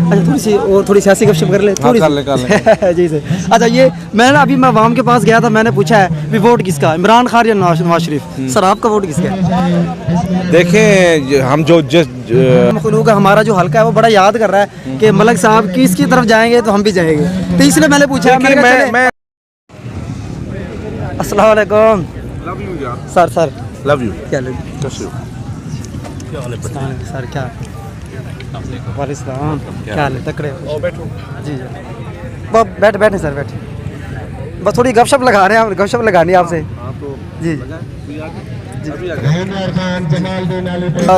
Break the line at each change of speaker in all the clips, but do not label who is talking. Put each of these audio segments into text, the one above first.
थोड़ी सियासी गपशप कर ले थोड़ी
कर ले
जी सर। अच्छा ये मैं अवाम के पास गया था, मैंने पूछा है भी वोट किसका, इमरान खान या नवाज शरीफ। सर आपका वोट किसका है?
देखें हम जो जिस
मखलूक हमारा जो हल्का है वो बड़ा याद कर रहा है कि मलिक साहब किसकी तरफ जाएंगे तो हम भी जाएंगे, तो इसलिए मैंने पूछा।
मैं
अस्सलाम वालेकुम सर।
लव यू
क्या सर क्या वालेकुम क्या हाल है? तकड़े जी बैठे सर बैठे, बस थोड़ी गपशप लगा रहे हैं, गपशप लगानी है आपसे जी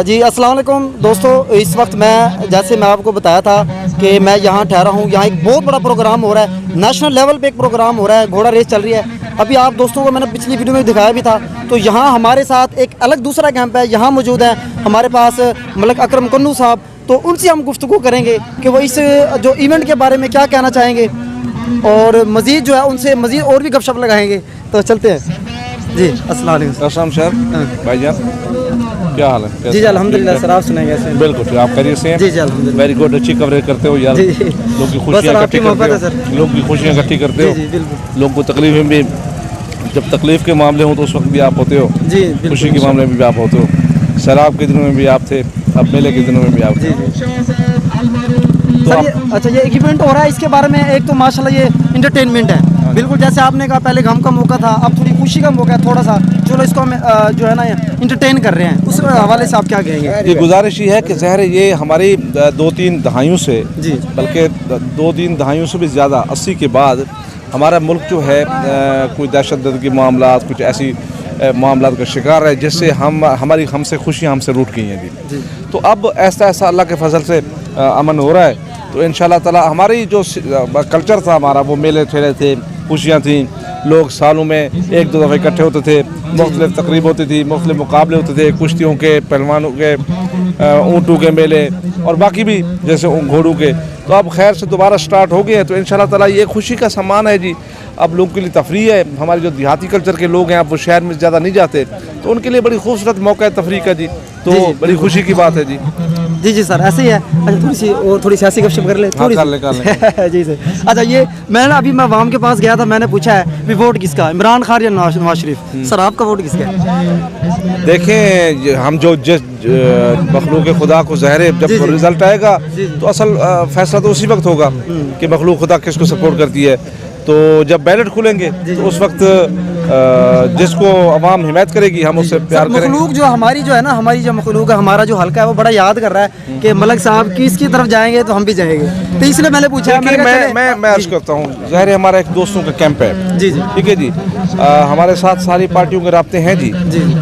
जी। अस्सलाम वालेकुम दोस्तों, इस वक्त मैं आपको बताया था कि मैं यहाँ ठहरा हूँ। यहाँ एक बहुत बड़ा प्रोग्राम हो रहा है, नेशनल लेवल पे एक प्रोग्राम हो रहा है, घोड़ा रेस चल रही है। अभी आप दोस्तों को मैंने पिछली वीडियो में दिखाया भी था। तो यहाँ हमारे साथ एक अलग दूसरा कैंप है, यहाँ मौजूद है हमारे पास मलिक अकरम कन्नू साहब। तो उनसे हम गुफ्तगू करेंगे कि वो इस जो इवेंट के बारे में क्या कहना चाहेंगे, और मज़ीद जो है उनसे मज़ीद और भी गपशप लगाएंगे। तो चलते हैं जी। अस्सलाम वालेकुम
सर भाईजान, क्या हाल है?
जी अल्हम्दुलिल्लाह सर, आप सुनाइए कैसे?
बिल्कुल आप करिए से
जी अल्हम्दुलिल्लाह,
वेरी गुड, अच्छी कवरेज करते हो यार। लोग की खुशियाँ इकट्ठी करते हो, लोग की खुशियाँ इकट्ठी करते हो, लोगों को तकलीफ में भी, जब तकलीफ के मामले हो तो उस वक्त भी आप होते हो जी, खुशी के मामले में भी आप होते हो। सैलाब के दिनों में भी आप थे, अब मेले के दिनों में भी आप थे।
सर अच्छा ये इवेंट हो रहा है, इसके बारे में एक तो माशाल्लाह ये इंटरटेनमेंट है, बिल्कुल जैसे आपने कहा पहले गम का मौका था, अब थोड़ी खुशी का मौका है थोड़ा सा, चलो इसको हम जो है ना इंटरटेन कर रहे हैं, उस हवाले से आप क्या कहेंगे?
ये गुजारिश ही है कि ज़हर ये हमारी 2-3 दहाइयों से जी, बल्कि 2-3 दहाइयों से भी ज़्यादा 80 के बाद हमारा मुल्क जो है कोई दहशतगर्द के मामला, कुछ ऐसी मामला का शिकार है जिससे हमसे खुशियाँ हमसे रूठ गई हैं जी। तो अब ऐसा अल्लाह के फजल से अमन हो रहा है। तो इंशाल्लाह ताला हमारी जो कल्चर था हमारा, वो मेले ठेले थे, खुशियाँ थी, लोग सालों में 1-2 दफ़े इकट्ठे होते थे, मुख्तलिफ तकरीब होती थी, मुख्तलिफ मुकाबले होते थे, कुश्तियों के, पहलवानों के, ऊँटों के मेले और बाकी भी जैसे घोड़ों के। तो अब खैर से दोबारा स्टार्ट हो गए हैं। तो इंशाल्लाह ताला ये खुशी का सामान है जी। अब लोगों के लिए तफरीह है, हमारे जो देहाती कल्चर के लोग हैं अब वो शहर में ज़्यादा नहीं जाते, तो उनके लिए बड़ी खूबसूरत मौका है तफरीह का जी। तो जी, बड़ी खुशी की बात है जी।
जी सर ऐसे ही है। अच्छा थोड़ी सियासी गपशप कर ले थोड़ी जी सर। अच्छा ये मैं अवाम के पास गया था, मैंने पूछा है भी वोट किसका, इमरान खान या नवाज शरीफ। सर आपका वोट किसका है?
देखें हम जो जिस मखलूक खुदा को ज़हर है, जब रिजल्ट आएगा तो असल फैसला तो उसी वक्त होगा कि मखलूक खुदा किसको सपोर्ट करती है। तो जब बैलेट खुलेंगे तो उस वक्त जिसको अवाम हिमायत करेगी हम उससे प्यार करेंगे।
मखलूक जो हमारी जो है ना, हमारी जो मखलूक है, हमारा जो हल्का है वो बड़ा याद कर रहा है कि मलिक साहब किसकी तरफ जाएंगे तो हम भी जाएंगे, तो इसलिए मैंने पूछा।
मैं अर्ज करता हूँ, ज़ाहिर हमारा एक दोस्तों का कैंप है जी, ठीक है जी। हमारे साथ सारी पार्टियों के राब्ते हैं जी,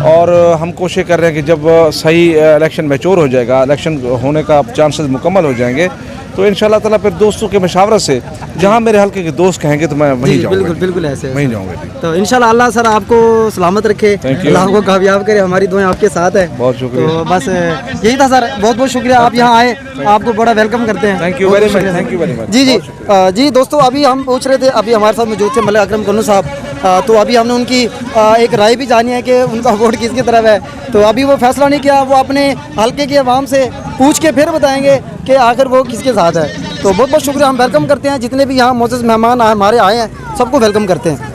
और हम कोशिश कर रहे हैं कि जब सही इलेक्शन मैच्योर हो जाएगा, इलेक्शन होने का चांसेस मुकम्मल हो जाएंगे, तो इंशाल्लाह ताला फिर दोस्तों के मशावरत से जहाँ मेरे हल्के के दोस्त कहेंगे तो मैं वहीं जाऊँगा।
बिल्कुल ऐसे
वहीं जाऊँगा।
तो इंशाल्लाह अल्लाह सर आपको सलामत रखे, अल्लाह आपको कामयाब करे, हमारी दुआएं आपके साथ है।
बहुत शुक्रिया।
तो बस यही था सर, बहुत बहुत शुक्रिया आप यहाँ आए, आपको बड़ा वेलकम करते हैं।
Thank you very much, thank you very much.
जी दोस्तों, अभी हम पूछ रहे थे, अभी हमारे साथ मौजूद थे मलिक अकरम कन्नू साहब। तो अभी हमने उनकी एक राय भी जानी है कि उनका वोट किसकी तरफ है। तो अभी वो फैसला नहीं किया, वो अपने हल्के के अवाम से पूछ के फिर बताएंगे कि आखिर वो किसके साथ है। तो बहुत बहुत शुक्रिया, हम वेलकम करते हैं जितने भी यहाँ मौजूद मेहमान हमारे आए हैं, सबको वेलकम करते हैं।